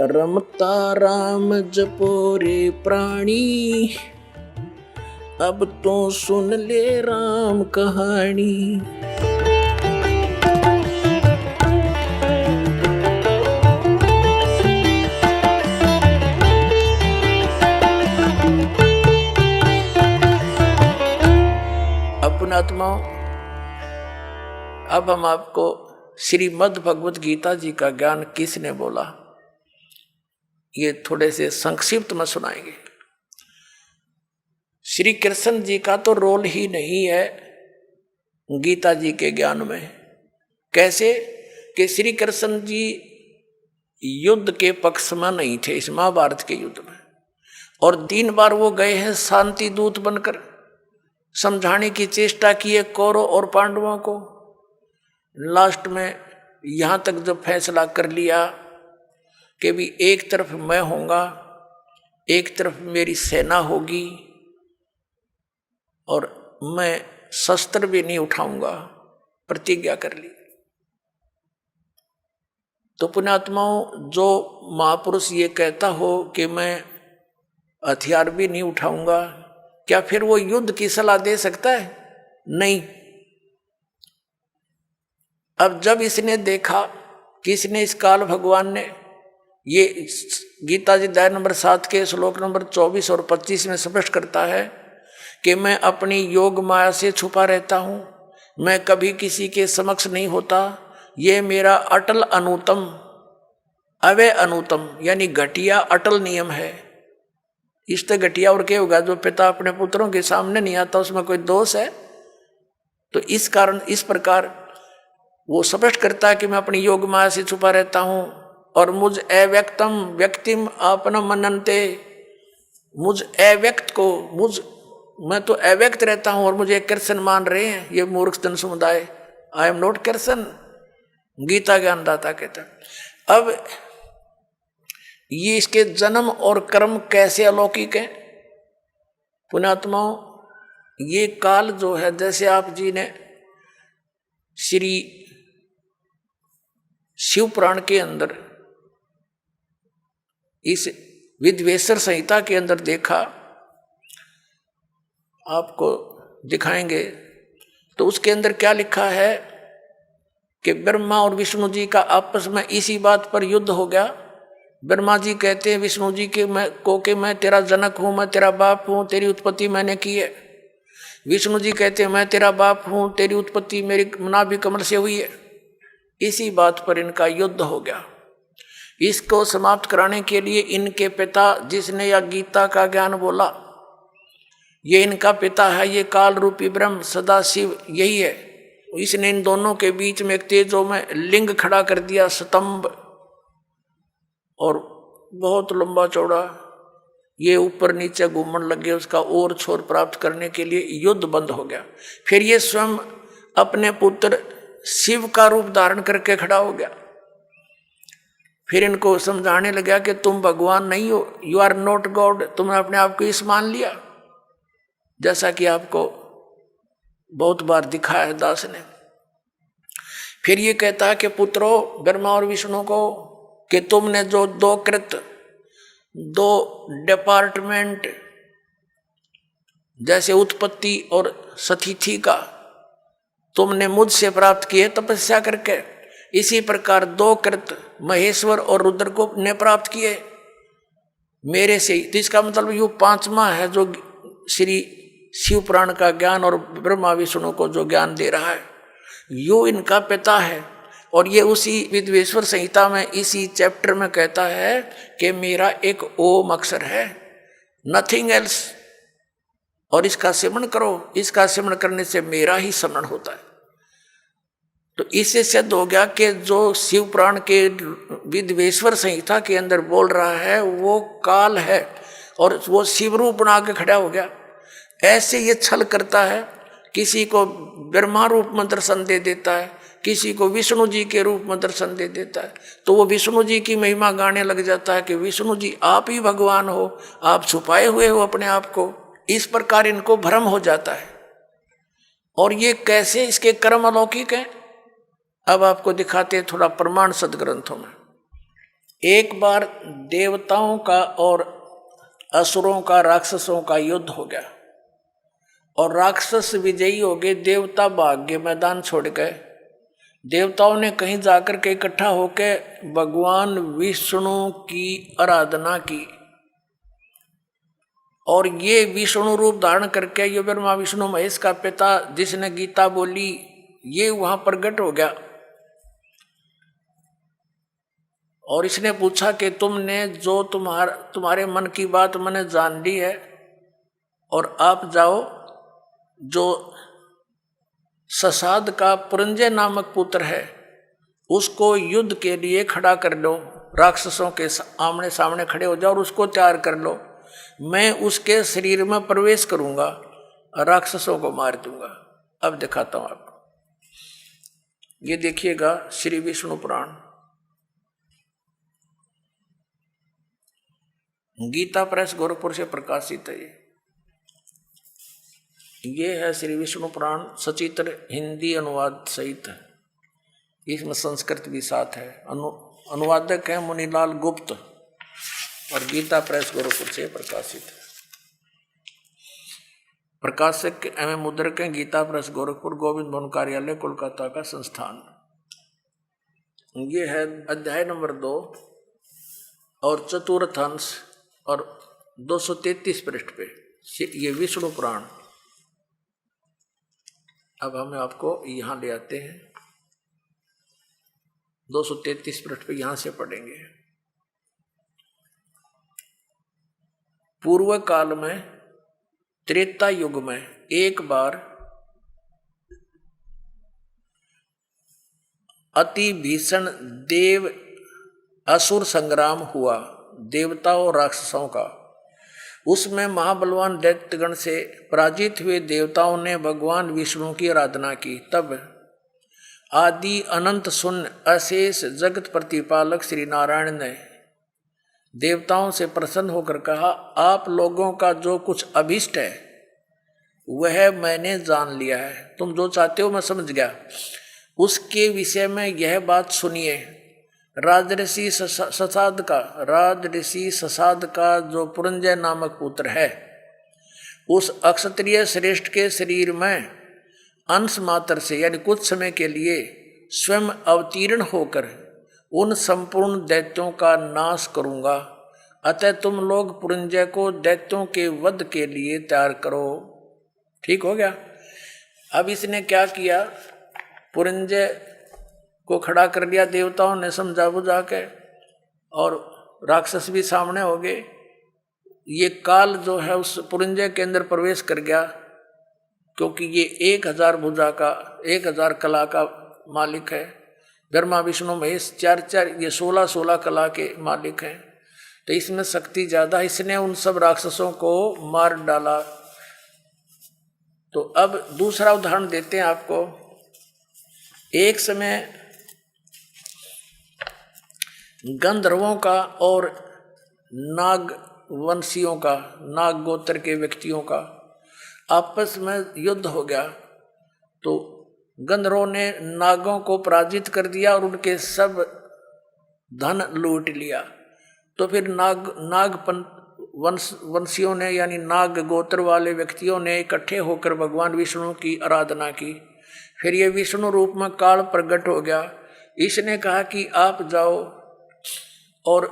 रमता राम जपो रे प्राणी, अब तो सुन ले राम कहानी। अपनात्माओं, अब हम आपको श्रीमद् भगवत गीता जी का ज्ञान किसने बोला ये थोड़े से संक्षिप्त में सुनाएंगे। श्री कृष्ण जी का तो रोल ही नहीं है गीता जी के ज्ञान में। कैसे कि श्री कृष्ण जी युद्ध के पक्ष में नहीं थे इस महाभारत के युद्ध में, और 3 बार वो गए हैं शांति दूत बनकर, समझाने की चेष्टा की है कौरव और पांडवों को। लास्ट में यहां तक जब फैसला कर लिया कि भी एक तरफ मैं होऊंगा, एक तरफ मेरी सेना होगी, और मैं शस्त्र भी नहीं उठाऊंगा, प्रतिज्ञा कर ली। तो पुण्यात्माओं, जो महापुरुष ये कहता हो कि मैं हथियार भी नहीं उठाऊंगा, क्या फिर वो युद्ध की सलाह दे सकता है? नहीं। अब जब इसने देखा कि इसने इस काल भगवान ने ये गीता जी अध्याय नंबर 7 के श्लोक नंबर 24 और 25 में स्पष्ट करता है कि मैं अपनी योग माया से छुपा रहता हूं, मैं कभी किसी के समक्ष नहीं होता, ये मेरा अटल अनुतम अवय अनुतम यानी घटिया अटल नियम है। इससे घटिया और क्या होगा? जो पिता अपने पुत्रों के सामने नहीं आता उसमें कोई दोष है? तो इस कारण इस प्रकार वो स्पष्ट करता है कि मैं अपनी योग माया से छुपा रहता हूं, और मुझ अव्यक्तम व्यक्तिम आपना मननते, मुझ अव्यक्त को मैं तो अव्यक्त रहता हूं और मुझे कृष्ण मान रहे हैं ये मूर्ख जन समुदाय। I am not Krishna, Gita ज्ञानदाता कहता। अब ये इसके जन्म और कर्म कैसे अलौकिक है पुण्यात्माओं। ये काल जो है, जैसे आप जी ने श्री शिव पुराण के अंदर इस विद्वेश्वर संहिता के अंदर देखा, आपको दिखाएंगे, तो उसके अंदर क्या लिखा है कि ब्रह्मा और विष्णु जी का आपस में इसी बात पर युद्ध हो गया। ब्रह्मा जी कहते हैं विष्णु जी के मैं तेरा जनक हूं, मैं तेरा बाप हूं, तेरी उत्पत्ति मैंने की है। विष्णु जी कहते हैं मैं तेरा बाप हूं, तेरी उत्पत्ति मेरी नाभि कमल से हुई है। इसी बात पर इनका युद्ध हो गया। इसको समाप्त कराने के लिए इनके पिता, जिसने यह गीता का ज्ञान बोला, ये इनका पिता है, ये काल रूपी ब्रह्म सदा शिव यही है। इसने इन दोनों के बीच में एक तेजो में लिंग खड़ा कर दिया, स्तंभ, और बहुत लंबा चौड़ा, ये ऊपर नीचे घूमने लगे। उसका और छोर प्राप्त करने के लिए युद्ध बंद हो गया। फिर ये स्वयं अपने पुत्र शिव का रूप धारण करके खड़ा हो गया। फिर इनको समझाने लगा कि तुम भगवान नहीं हो, यू आर नॉट गॉड, तुमने अपने आप को इस मान लिया, जैसा कि आपको बहुत बार दिखाया है दास ने। फिर ये कहता है कि पुत्रों ब्रह्मा और विष्णु को कि तुमने जो 2 कृत 2 डिपार्टमेंट जैसे उत्पत्ति और सतिथि का तुमने मुझसे प्राप्त किए तपस्या करके, इसी प्रकार 2 कृत महेश्वर और रुद्र को ने प्राप्त किए मेरे से। तो इसका मतलब ये 5वां है जो श्री शिव पुराण का ज्ञान और ब्रह्मा विष्णु को जो ज्ञान दे रहा है, यो इनका पिता है। और ये उसी विद्वेश्वर संहिता में इसी चैप्टर में कहता है कि मेरा एक ओम अक्षर है, नथिंग एल्स, और इसका सिमरण करो, इसका सिमरण करने से मेरा ही स्मरण होता है। तो इससे सिद्ध हो गया कि जो शिव पुराण के विद्वेश्वर संहिता के अंदर बोल रहा है वो काल है, और वो शिव रूप बना के खड़ा हो गया। ऐसे ये छल करता है, किसी को ब्रह्मा रूप में दर्शन दे देता है, किसी को विष्णु जी के रूप में दर्शन दे देता है, तो वो विष्णु जी की महिमा गाने लग जाता है कि विष्णु जी आप ही भगवान हो, आप छुपाए हुए हो अपने आप को। इस प्रकार इनको भ्रम हो जाता है। और ये कैसे इसके कर्म अलौकिक हैं, अब आपको दिखाते हैं थोड़ा प्रमाण सदग्रंथों में। एक बार देवताओं का और असुरों का, राक्षसों का युद्ध हो गया और राक्षस विजयी हो गए, देवता भाग गए, मैदान छोड़ गए। देवताओं ने कहीं जाकर के इकट्ठा होकर भगवान विष्णु की आराधना की और ये विष्णु रूप धारण करके ये ब्रह्मा विष्णु महेश का पिता जिसने गीता बोली, ये वहां प्रकट हो गया और इसने पूछा कि तुमने जो तुम्हारे मन की बात मैंने जान ली है और आप जाओ, जो ससाद का पुरंजय नामक पुत्र है उसको युद्ध के लिए खड़ा कर लो, राक्षसों के आमने सामने खड़े हो जाओ और उसको तैयार कर लो। मैं उसके शरीर में प्रवेश करूंगा और राक्षसों को मार दूंगा। अब दिखाता हूं आपको, ये देखिएगा श्री विष्णु पुराण, गीता प्रेस गोरखपुर से प्रकाशित है। ये है श्री विष्णु पुराण, सचित्र हिंदी अनुवाद सहित है, इसमें संस्कृत भी साथ है। अनुवादक है मुनीलाल गुप्त और गीता प्रेस गोरखपुर से प्रकाशित है। प्रकाशक एवं मुद्रक है गीता प्रेस गोरखपुर, गोविंद भवन कार्यालय कोलकाता का संस्थान। ये है अध्याय नंबर 2 और चतुर्थ अंश और 233 पृष्ठ पे ये विष्णु पुराण। अब हम आपको यहां ले आते हैं, 233 पृष्ठ पे यहां से पढ़ेंगे। पूर्व काल में त्रेता युग में एक बार अति भीषण देव असुर संग्राम हुआ, देवताओं और राक्षसों का। उसमें महाबलवान दैत्यगण से पराजित हुए देवताओं ने भगवान विष्णु की आराधना की। तब आदि अनंत शून्य अशेष जगत प्रतिपालक श्री नारायण ने देवताओं से प्रसन्न होकर कहा, आप लोगों का जो कुछ अभिष्ट है वह मैंने जान लिया है, तुम जो चाहते हो मैं समझ गया। उसके विषय में यह बात सुनिए। राजऋषि ससाद का जो पुरंजय नामक पुत्र है, उस अक्षत्रिय श्रेष्ठ के शरीर में अंश मात्र से यानी कुछ समय के लिए स्वयं अवतीर्ण होकर उन संपूर्ण दैत्यों का नाश करूंगा। अतः तुम लोग पुरंजय को दैत्यों के वध के लिए तैयार करो। ठीक हो गया। अब इसने क्या किया, पुरंजय को खड़ा कर दिया, देवताओं ने समझा बुझा के, और राक्षस भी सामने हो गए। ये काल जो है उस पुरंजय के अंदर प्रवेश कर गया, क्योंकि ये 1000 भुजा का 1000 कला का मालिक है। ब्रह्मा विष्णु महेश 4 ये 16 कला के मालिक हैं, तो इसमें शक्ति ज्यादा। इसने उन सब राक्षसों को मार डाला। तो अब दूसरा उदाहरण देते हैं आपको। एक समय गंधर्वों का और नाग वंशियों का, नाग गोत्र के व्यक्तियों का आपस में युद्ध हो गया। तो गंधर्वों ने नागों को पराजित कर दिया और उनके सब धन लूट लिया। तो फिर वंशियों ने यानी नाग गोत्र वाले व्यक्तियों ने इकट्ठे होकर भगवान विष्णु की आराधना की। फिर ये विष्णु रूप में काल प्रकट हो गया। इसने कहा कि आप जाओ और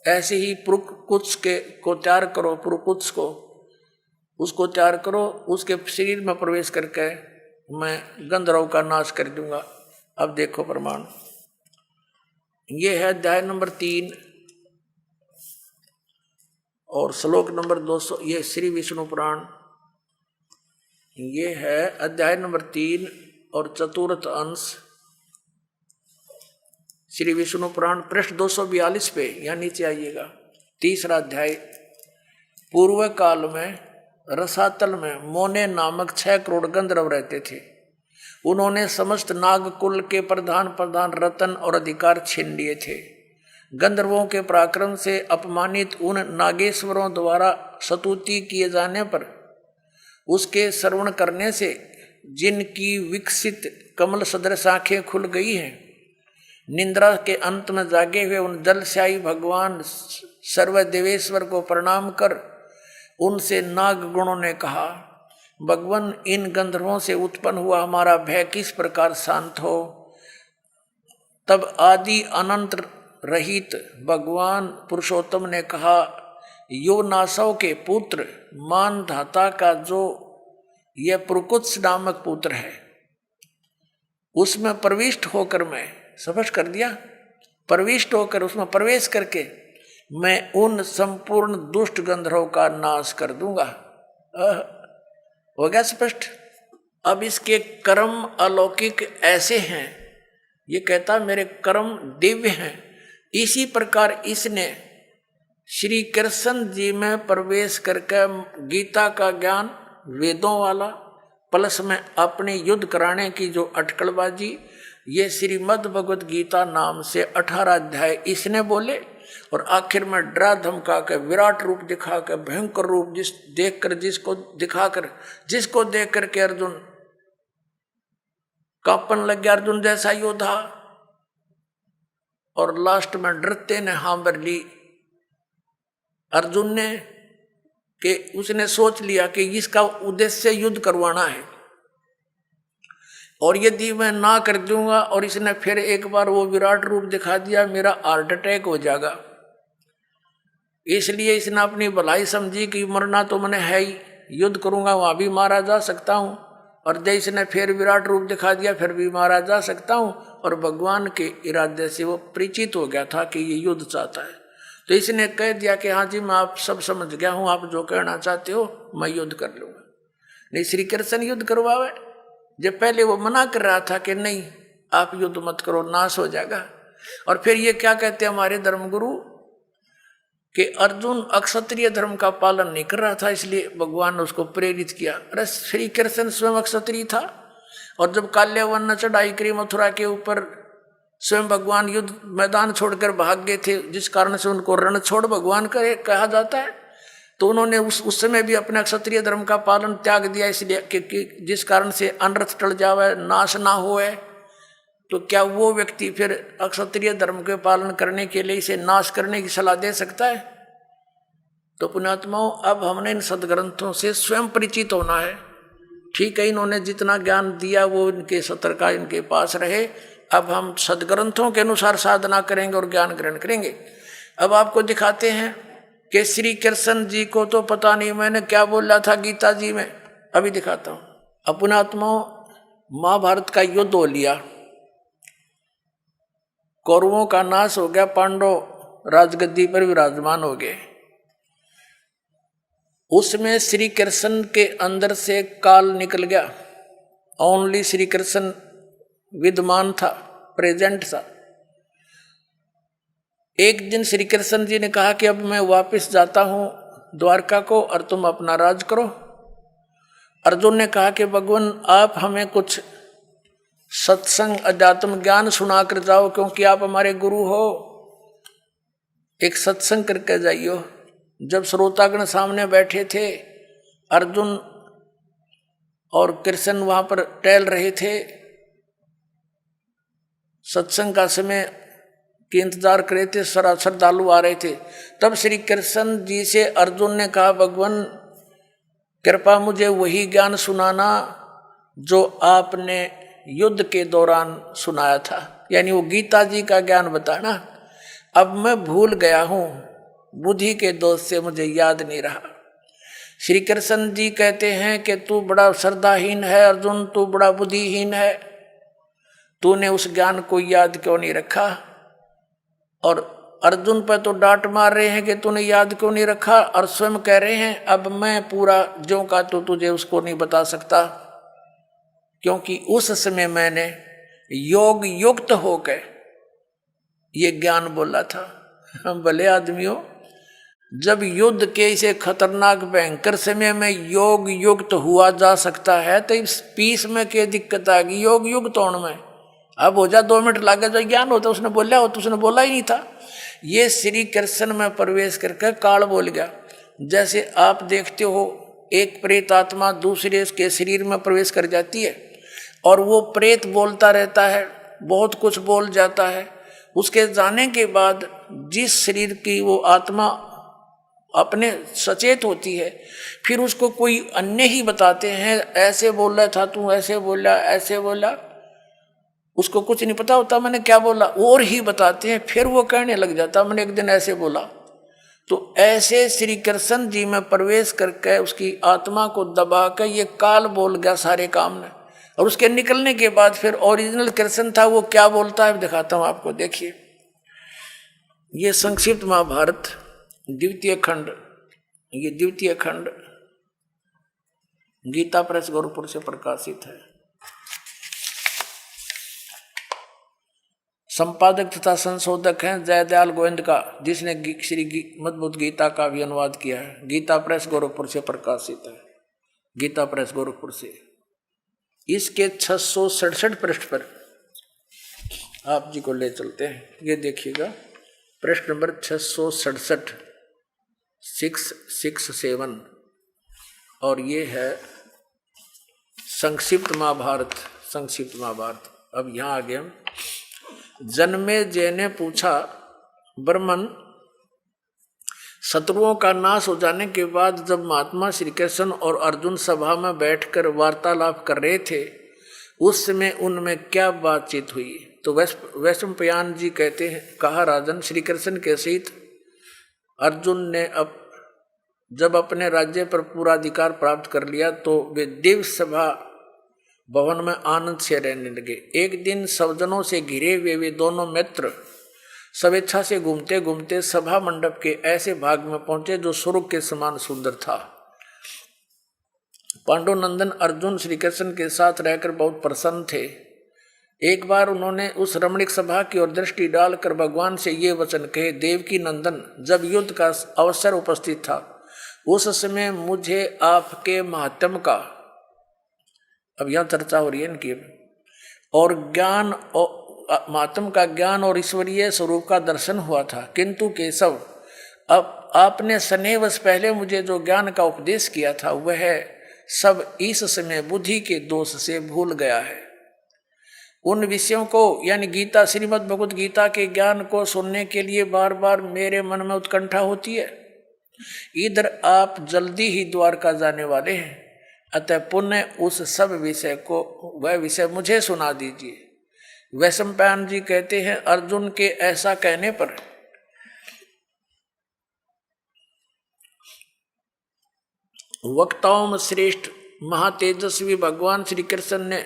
ऐसे ही पुरुकुत्स को तैयार करो, पुरुकुत्स को उसको तैयार करो, उसके शरीर में प्रवेश करके मैं गंधर्व का नाश कर दूंगा। अब देखो प्रमाण, ये है अध्याय नंबर 3 और श्लोक नंबर 200। ये श्री विष्णु पुराण, ये है अध्याय नंबर 3 और चतुर्थ अंश श्री विष्णु पुराण, पृष्ठ 242 पे, यहाँ नीचे आइएगा। तीसरा अध्याय। पूर्व काल में रसातल में मोने नामक 6 करोड़ गंधर्व रहते थे। उन्होंने समस्त नागकुल के प्रधान रतन और अधिकार छीन लिए थे। गंधर्वों के पराक्रम से अपमानित उन नागेश्वरों द्वारा स्तुति किए जाने पर उसके श्रवण करने से जिनकी विकसित कमल सदृश आंखें खुल गई हैं, निंद्रा के अंत में जागे हुए उन जलशाही भगवान सर्वदेवेश्वर को प्रणाम कर उनसे नाग गुणों ने कहा, भगवान इन गंधर्वों से उत्पन्न हुआ हमारा भय किस प्रकार शांत हो। तब आदि अनंत रहित भगवान पुरुषोत्तम ने कहा, यो नासव के पुत्र मानधाता का जो यह प्रकुत्स नामक पुत्र है, उसमें प्रविष्ट होकर मैं स्पष्ट कर दिया, प्रविष्ट होकर उसमें प्रवेश करके मैं उन संपूर्ण दुष्ट गंधर्वों का नाश कर दूंगा। हो गया स्पष्ट। अब इसके कर्म अलौकिक ऐसे हैं, ये कहता मेरे कर्म दिव्य हैं। इसी प्रकार इसने श्री कृष्ण जी में प्रवेश करके गीता का ज्ञान वेदों वाला प्लस में अपने युद्ध कराने की जो अटकलबाजी, ये श्रीमद् भगवत गीता नाम से 18 अध्याय इसने बोले और आखिर में डरा धमका के विराट रूप दिखा के भयंकर रूप जिसको देख करके अर्जुन कांपन लग गया, अर्जुन जैसा योद्धा, और लास्ट में डरते ने हाँ भर ली अर्जुन ने कि उसने सोच लिया कि इसका उद्देश्य युद्ध करवाना है और यदि मैं ना कर दूंगा और इसने फिर एक बार वो विराट रूप दिखा दिया मेरा हार्ट अटैक हो जाएगा। इसलिए इसने अपनी भलाई समझी कि मरना तो मैंने है ही, युद्ध करूंगा वहां भी मारा जा सकता हूं, और जब इसने फिर विराट रूप दिखा दिया फिर भी मारा जा सकता हूं, और भगवान के इरादे से वो परिचित हो गया था कि ये युद्ध चाहता है। तो इसने कह दिया कि हाँ जी मैं आप सब समझ गया हूं, आप जो कहना चाहते हो मैं युद्ध कर लूंगा। नहीं, श्री कृष्ण युद्ध करवावे, जब पहले वो मना कर रहा था कि नहीं आप युद्ध मत करो नाश हो जाएगा। और फिर ये क्या कहते हैं हमारे धर्मगुरु कि अर्जुन अक्षत्रिय धर्म का पालन नहीं कर रहा था इसलिए भगवान ने उसको प्रेरित किया। अरे श्री कृष्ण स्वयं अक्षत्रिय था, और जब काल्यावन ने चढ़ाई करी मथुरा के ऊपर स्वयं भगवान युद्ध मैदान छोड़कर भाग गए थे, जिस कारण से उनको रण छोड़ भगवान कहा जाता है। तो उन्होंने उस समय भी अपने क्षत्रिय धर्म का पालन त्याग दिया, इसलिए कि जिस कारण से अनर्थ टल जावे नाश ना होए। तो क्या वो व्यक्ति फिर अक्षत्रिय धर्म के पालन करने के लिए इसे नाश करने की सलाह दे सकता है? तो पुण्यात्माओं, अब हमने इन सदग्रंथों से स्वयं परिचित होना है। ठीक है, इन्होंने जितना ज्ञान दिया वो इनके सत्र का इनके पास रहे। अब हम सदग्रंथों के अनुसार साधना करेंगे और ज्ञान ग्रहण करेंगे। अब आपको दिखाते हैं कि श्री कृष्ण जी को तो पता नहीं मैंने क्या बोला था गीता जी में, अभी दिखाता हूं। अपनात्माओं, महाभारत का युद्ध हो लिया, कौरवों का नाश हो गया, पांडव राजगद्दी पर विराजमान हो गए। उसमें श्री कृष्ण के अंदर से काल निकल गया, ओनली श्री कृष्ण विद्यमान था, प्रेजेंट था। एक दिन श्री कृष्ण जी ने कहा कि अब मैं वापस जाता हूं द्वारका को और तुम अपना राज करो। अर्जुन ने कहा कि भगवान आप हमें कुछ सत्संग अध्यात्म ज्ञान सुना कर जाओ, क्योंकि आप हमारे गुरु हो, एक सत्संग करके जाइयो। जब श्रोतागण सामने बैठे थे, अर्जुन और कृष्ण वहां पर टहल रहे थे, सत्संग का समय के इंतजार कर रहे थे, श्रद्धालु आ रहे थे। तब श्री कृष्ण जी से अर्जुन ने कहा, भगवान कृपा मुझे वही ज्ञान सुनाना जो आपने युद्ध के दौरान सुनाया था, यानी वो गीता जी का ज्ञान बताना। अब मैं भूल गया हूं, बुद्धि के दोष से मुझे याद नहीं रहा। श्री कृष्ण जी कहते हैं कि तू बड़ा श्रद्धाहीन है अर्जुन, तू बड़ा बुद्धिहीन है, तूने उस ज्ञान को याद क्यों नहीं रखा। और अर्जुन पर तो डांट मार रहे हैं कि तूने याद क्यों नहीं रखा, और स्वयं कह रहे हैं अब मैं पूरा ज्यों का तो तुझे उसको नहीं बता सकता, क्योंकि उस समय मैंने योग युक्त होकर ये ज्ञान बोला था। भले आदमियों, जब युद्ध के इसे खतरनाक भयंकर समय में योग युक्त हुआ जा सकता है, तो इस पीस में क्या दिक्कत आ गई योग युक्त होने में? अब हो जा 2 मिनट लगे जो ज्ञान होता उसने बोला हो, तो उसने बोला ही नहीं था। ये श्री कृष्ण में प्रवेश करके काल बोल गया। जैसे आप देखते हो एक प्रेत आत्मा दूसरे के शरीर में प्रवेश कर जाती है और वो प्रेत बोलता रहता है, बहुत कुछ बोल जाता है, उसके जाने के बाद जिस शरीर की वो आत्मा अपने सचेत होती है, फिर उसको कोई अन्य ही बताते हैं, ऐसे बोल रहा था तू, ऐसे बोला, ऐसे बोला, उसको कुछ नहीं पता होता मैंने क्या बोला, और ही बताते हैं, फिर वो कहने लग जाता मैंने एक दिन ऐसे बोला। तो ऐसे श्री कृष्ण जी में प्रवेश करके उसकी आत्मा को दबा कर ये काल बोल गया सारे काम ने, और उसके निकलने के बाद फिर ओरिजिनल कृष्ण था वो क्या बोलता है दिखाता हूं आपको। देखिए ये संक्षिप्त महाभारत द्वितीय खंड, ये द्वितीय खंड गीता प्रेस गोरखपुर से प्रकाशित है। संपादक तथा संशोधक हैं जयदयाल गोविंद का, जिसने श्री मद्भुत गीता का भी अनुवाद किया है। गीता प्रेस गोरखपुर से प्रकाशित है, गीता प्रेस गोरखपुर से। इसके 667 पृष्ठ पर आप जी को ले चलते हैं। ये देखिएगा पृष्ठ नंबर 667, 667, और ये है संक्षिप्त महाभारत, संक्षिप्त महाभारत। अब यहाँ आगे हम जन्मेजय ने पूछा, ब्रह्मन शत्रुओं का नाश हो जाने के बाद जब महात्मा श्री कृष्ण और अर्जुन सभा में बैठकर वार्तालाप कर रहे थे उस समय उनमें क्या बातचीत हुई? तो वैशंपायन जी कहते हैं, कहा राजन, श्री कृष्ण के सहित अर्जुन ने जब अपने राज्य पर पूरा अधिकार प्राप्त कर लिया तो वे दिव्य सभा भवन में आनंद से रहने लगे। एक दिन सज्जनों से घिरे हुए वे दोनों मित्र स्वेच्छा से घूमते घूमते सभा मंडप के ऐसे भाग में पहुंचे जो स्वर्ग के समान सुंदर था। पांडुनंदन अर्जुन श्री कृष्ण के साथ रहकर बहुत प्रसन्न थे। एक बार उन्होंने उस रमणीक सभा की ओर दृष्टि डालकर भगवान से ये वचन कहे, देवकी नंदन, जब युद्ध का अवसर उपस्थित था उस समय मुझे आपके महात्म का, अब यहां चर्चा हो रही है इनकी, और ज्ञान महात्म का ज्ञान और ईश्वरीय स्वरूप का दर्शन हुआ था, किंतु केशव अब आपने स्नेहवश पहले मुझे जो ज्ञान का उपदेश किया था वह सब इस समय बुद्धि के दोष से भूल गया है। उन विषयों को यानी गीता, श्रीमद् भगवत गीता के ज्ञान को सुनने के लिए बार बार मेरे मन में उत्कंठा होती है। इधर आप जल्दी ही द्वारका जाने वाले हैं, अतः पुण्य उस सब विषय को, वह विषय मुझे सुना दीजिए। वैशंपायन जी कहते हैं, अर्जुन के ऐसा कहने पर वक्ताओं में श्रेष्ठ महातेजस्वी भगवान श्री कृष्ण ने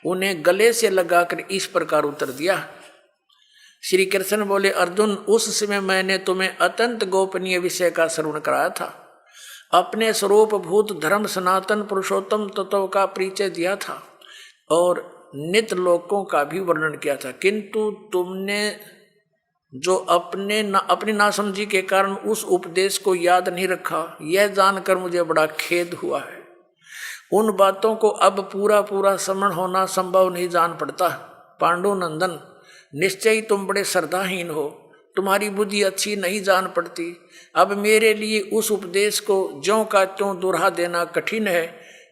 उन्हें गले से लगाकर इस प्रकार उत्तर दिया। श्री कृष्ण बोले, अर्जुन, उस समय मैंने तुम्हें अत्यंत गोपनीय विषय का श्रवण कराया था, अपने स्वरूप भूत धर्म सनातन पुरुषोत्तम तत्व का परिचय दिया था और नित्य लोकों का भी वर्णन किया था, किंतु तुमने जो अपनी नासमझी के कारण उस उपदेश को याद नहीं रखा, यह जानकर मुझे बड़ा खेद हुआ है। उन बातों को अब पूरा स्मरण होना संभव नहीं जान पड़ता। पांडुनंदन, निश्चय ही तुम बड़े श्रद्धाहीन हो, तुम्हारी बुद्धि अच्छी नहीं जान पड़ती। अब मेरे लिए उस उपदेश को ज्यों का त्यों दोहरा देना कठिन है,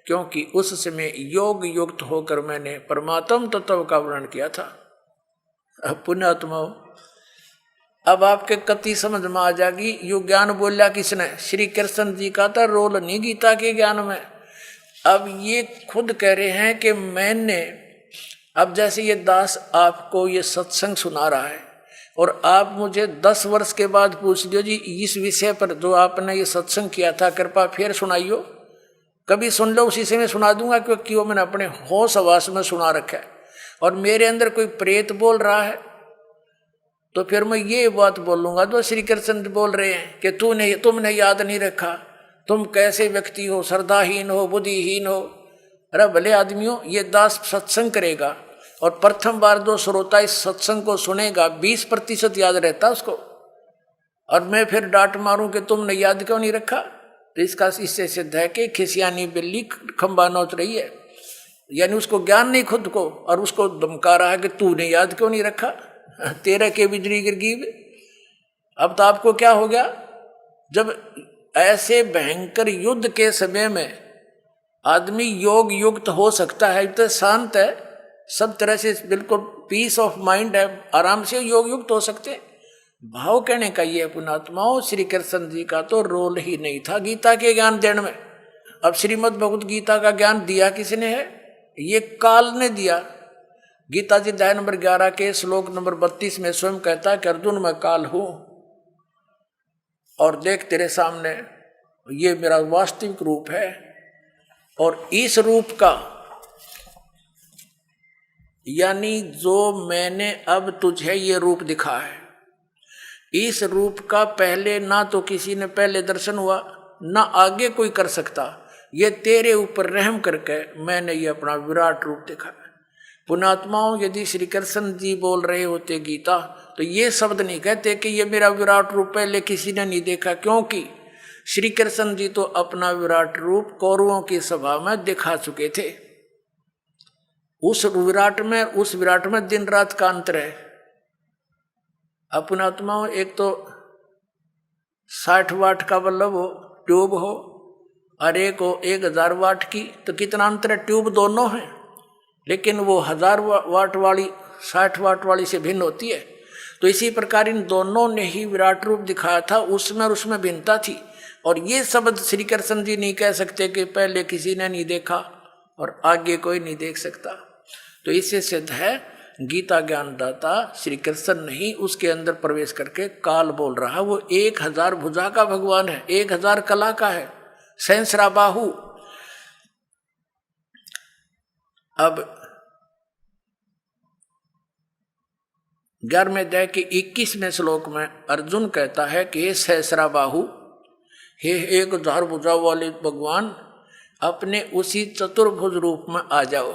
क्योंकि उस समय योग युक्त होकर मैंने परमात्म तत्व का वर्णन किया था। अब पुण्यात्माओं, अब आपके कति समझ में आ जाएगी, यो ज्ञान बोला किसने? श्री कृष्ण जी का था रोल नहीं गीता के ज्ञान में। अब ये खुद कह रहे हैं कि मैंने, अब जैसे ये दास आपको ये सत्संग सुना रहा है और आप मुझे 10 वर्ष के बाद पूछ लियो, जी इस विषय पर जो आपने ये सत्संग किया था कृपा फिर सुनाइयो, कभी सुन लो उसी से मैं सुना दूंगा, क्योंकि वो मैंने अपने होश आवास में सुना रखा है। और मेरे अंदर कोई प्रेत बोल रहा है तो फिर मैं ये बात बोलूंगा जो श्री कृष्ण बोल रहे हैं कि तुमने याद नहीं रखा, तुम कैसे व्यक्ति हो, श्रद्धाहीन हो, बुद्धिहीन हो। अरे भले आदमियों, ये दास सत्संग करेगा और प्रथम बार जो श्रोता इस सत्संग को सुनेगा 20% याद रहता उसको, और मैं फिर डांट मारूं कि तुमने याद क्यों नहीं रखा, तो इसका इससे सिद्ध है कि खिसियानी बिल्ली खंबा नोच रही है, यानी उसको ज्ञान नहीं खुद को, और उसको धमका रहा है कि तूने याद क्यों नहीं रखा, तेरा के बिजली गिरगी। अब तो आपको क्या हो गया, जब ऐसे भयंकर युद्ध के समय में आदमी योग युक्त हो सकता है, तो शांत है, सब तरह से बिल्कुल पीस ऑफ माइंड है, आराम से योग युक्त हो सकते। भाव कहने का ये पुणात्माओं, श्री कृष्ण जी का तो रोल ही नहीं था गीता के ज्ञान देने में। अब श्रीमद् भगवत गीता का ज्ञान दिया किसने है? ये काल ने दिया। गीता जी अध्याय नंबर 11 के श्लोक नंबर 32 में स्वयं कहता है कि अर्जुन मैं काल हूं और देख तेरे सामने ये मेरा वास्तविक रूप है, और इस रूप का यानी जो मैंने अब तुझे ये रूप दिखा है, इस रूप का पहले ना तो किसी ने पहले दर्शन हुआ ना आगे कोई कर सकता। ये तेरे ऊपर रहम करके मैंने ये अपना विराट रूप देखा है। पुणात्माओं, यदि श्री कृष्ण जी बोल रहे होते गीता तो ये शब्द नहीं कहते कि ये मेरा विराट रूप पहले किसी ने नहीं देखा, क्योंकि श्री कृष्ण जी तो अपना विराट रूप कौरवों की सभा में दिखा चुके थे। उस विराट में दिन रात का अंतर है। पुणात्माओं, एक तो 60 वाट का बल्ब हो, ट्यूब हो, और एक हो 1000 वाट की, तो कितना अंतर है? ट्यूब दोनों है, लेकिन वो 1000 वाट वाली 60 वाट वाली से भिन्न होती है। तो इसी प्रकार इन दोनों ने ही विराट रूप दिखाया था, उसमें और उसमें भिन्नता थी। और ये शब्द श्री कृष्ण जी नहीं कह सकते कि पहले किसी ने नहीं देखा और आगे कोई नहीं देख सकता। तो इससे सिद्ध है गीता ज्ञानदाता श्री कृष्ण नहीं, उसके अंदर प्रवेश करके काल बोल रहा। वो 1000 भुजा का भगवान है, 1000 कला का है, सहस्रा बाहु। अब 11वें अध्याय के 21वें श्लोक में अर्जुन कहता है कि हे सहस्रा बाहु, हे 1000 भुजा वाले भगवान, अपने उसी चतुर्भुज रूप में आ जाओ।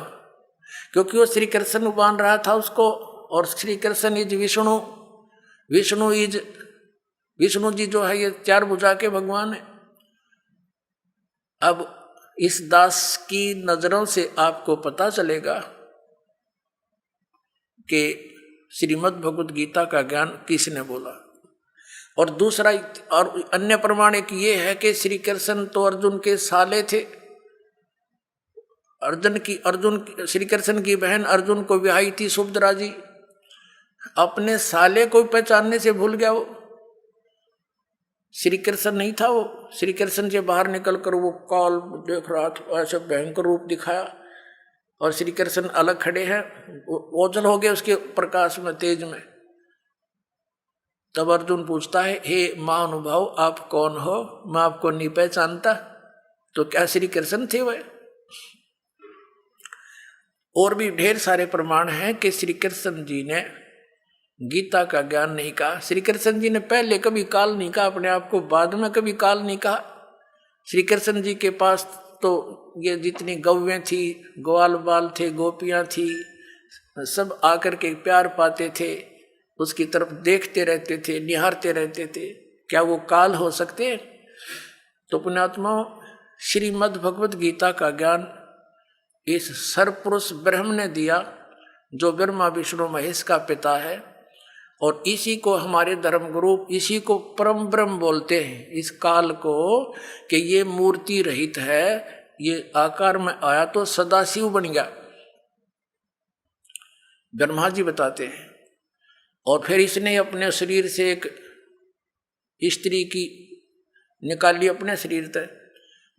क्योंकि वो श्री कृष्ण मान रहा था उसको, और श्री कृष्ण इज विष्णु, विष्णु जी जो है ये 4 भुजा के भगवान है। अब इस दास की नजरों से आपको पता चलेगा कि श्रीमद् भगवत गीता का ज्ञान किसने बोला। और दूसरा और अन्य प्रमाण एक ये है कि श्री कृष्ण तो अर्जुन के साले थे। श्री कृष्ण की बहन अर्जुन को ब्याही थी सुभद्रा जी, अपने साले को पहचानने से भूल गया। वो श्री कृष्ण नहीं था। वो श्री कृष्ण से बाहर निकलकर वो काल देख रहा था, ऐसे भयंकर रूप दिखाया, और श्री कृष्ण अलग खड़े हैं, ओझल हो गए उसके प्रकाश में, तेज में। तब अर्जुन पूछता है, हे महानुभाव आप कौन हो? मैं आपको नहीं पहचानता। तो क्या श्री कृष्ण थे वह? और भी ढेर सारे प्रमाण हैं कि श्री कृष्ण जी ने गीता का ज्ञान नहीं कहा। श्री कृष्ण जी ने पहले कभी काल नहीं कहा अपने आप को, बाद में कभी काल नहीं कहा। श्री कृष्ण जी के पास तो ये जितनी गौवें थी, ग्वाल बाल थे, गोपियां थी, सब आकर के प्यार पाते थे, उसकी तरफ देखते रहते थे, निहारते रहते थे। क्या वो काल हो सकते? तो पुण्यात्मा, श्रीमद् भगवत गीता का ज्ञान इस सर्वपुरुष ब्रह्म ने दिया, जो ब्रह्मा विष्णु महेश का पिता है, और इसी को हमारे धर्मगुरु, इसी को परम ब्रह्म बोलते हैं। इस काल को कि ये मूर्ति रहित है, ये आकार में आया तो सदाशिव बन गया, ब्रह्मा जी बताते हैं। और फिर इसने अपने शरीर से एक स्त्री की निकाली अपने शरीर तक,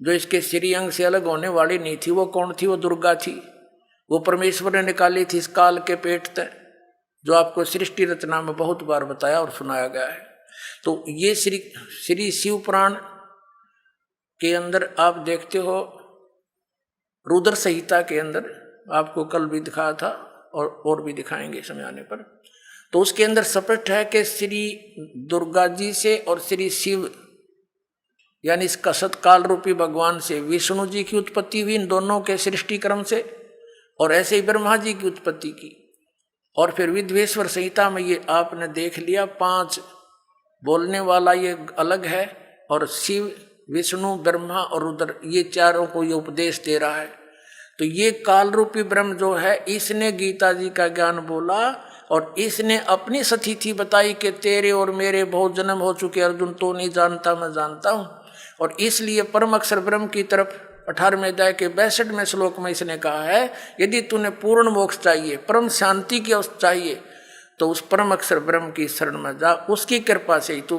जो इसके श्रीअंग से अलग होने वाली नहीं थी। वो कौन थी? वो दुर्गा थी। वो परमेश्वर ने निकाली थी इस काल के पेट तक, जो आपको सृष्टि रचना में बहुत बार बताया और सुनाया गया है। तो ये श्री शिव पुराण के अंदर आप देखते हो, रुद्र संहिता के अंदर आपको कल भी दिखाया था और भी दिखाएंगे समय आने पर। तो उसके अंदर स्पष्ट है कि श्री दुर्गा जी से और श्री शिव यानी इस कसत काल रूपी भगवान से विष्णु जी की उत्पत्ति हुई, इन दोनों के सृष्टि क्रम से, और ऐसे ही ब्रह्मा जी की उत्पत्ति की। और फिर विद्वेश्वर संहिता में ये आपने देख लिया, 5 बोलने वाला ये अलग है, और शिव, विष्णु, ब्रह्मा और रुद्र, ये चारों को ये उपदेश दे रहा है। तो ये काल रूपी ब्रह्म जो है, इसने गीता जी का ज्ञान बोला, और इसने अपनी सतिथि बताई कि तेरे और मेरे बहुत जन्म हो चुके अर्जुन, तो नहीं जानता मैं जानता हूँ। और इसलिए परम अक्षर ब्रह्म की तरफ 18वें अध्याय के 62वें श्लोक में इसने कहा है, यदि तूने पूर्ण मोक्ष चाहिए, परम शांति की अवस्था चाहिए, तो उस परम अक्षर ब्रह्म की शरण में जा। उसकी कृपा से ही तू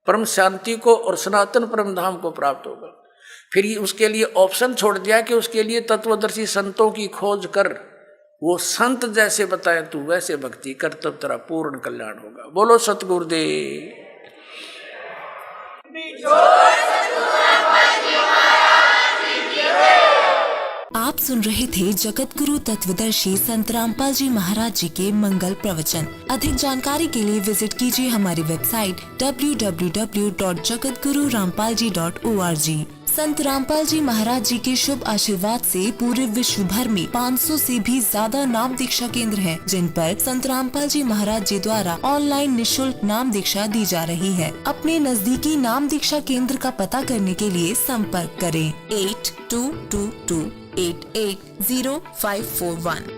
परम शांति को और सनातन परम धाम को प्राप्त होगा। फिर उसके लिए ऑप्शन छोड़ दिया कि उसके लिए तत्वदर्शी संतों की खोज कर, वो संत जैसे बताएं तू वैसे भक्ति कर, तब तेरा पूर्ण कल्याण होगा। बोलो सतगुरुदेव। आप सुन रहे थे जगत गुरु तत्वदर्शी संत रामपाल जी महाराज जी के मंगल प्रवचन। अधिक जानकारी के लिए विजिट कीजिए हमारी वेबसाइट www.jagatgururampalji.org। संत रामपाल जी महाराज जी के शुभ आशीर्वाद से पूरे विश्व भर में 500 से भी ज्यादा नाम दीक्षा केंद्र हैं, जिन पर संत रामपाल जी महाराज जी द्वारा ऑनलाइन निशुल्क नाम दीक्षा दी जा रही है। अपने नजदीकी नाम दीक्षा केंद्र का पता करने के लिए संपर्क करें 8222880541।